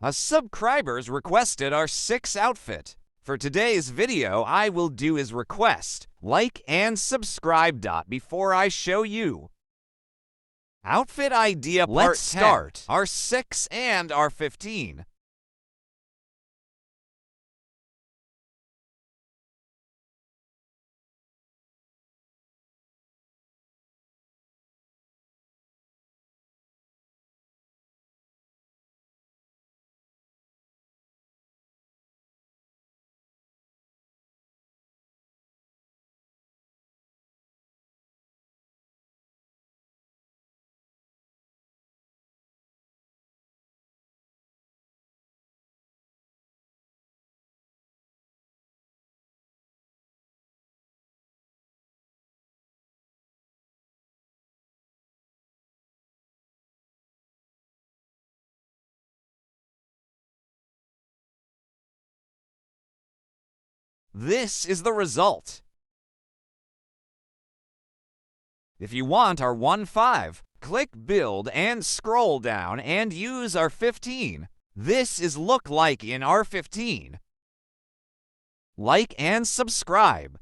A subscribers requested our 6 outfit. For today's video, I will do his request. Like and subscribe. Before I show you. Outfit idea part 10. Let's start. R6 and R15. This is the result. If you want our 1.5, click Build and scroll down and use R15. This is look like in R15. Like and subscribe.